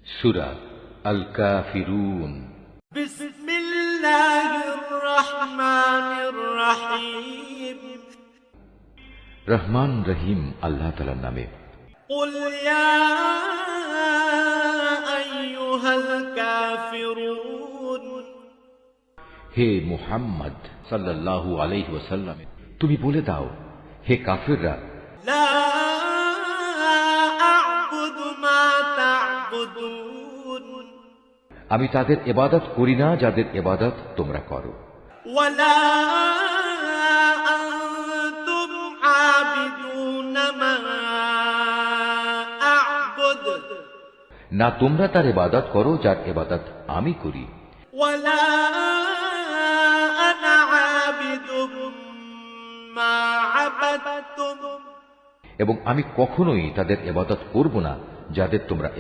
সূরা আল কাফিরুন। বিসমিল্লাহির রহমানির রহিম। রহমান রহিম আল্লাহ তাআলার নামে। কুল ইয়া আইয়ুহাল কাফিরুন। হে মুহাম্মদ সাল্লাল্লাহু আলাইহি ওয়াসাল্লাম, তুমি বলে দাও, হে কাফিররা, লা আ'বুদু মা তা'বুদুন। আমি তাদের ইবাদত করি না যাদের ইবাদত তোমরা করো। ওয়ালা আনতুম আবিদুনা মা আ'বুদ। না তোমরা তার ইবাদত করো যার ইবাদত আমি করি। ওয়ালা আনা আবিদুম মা আবাদতুম। এবং আমি কখনোই তাদের ইবাদত করব না যাদের তোমরা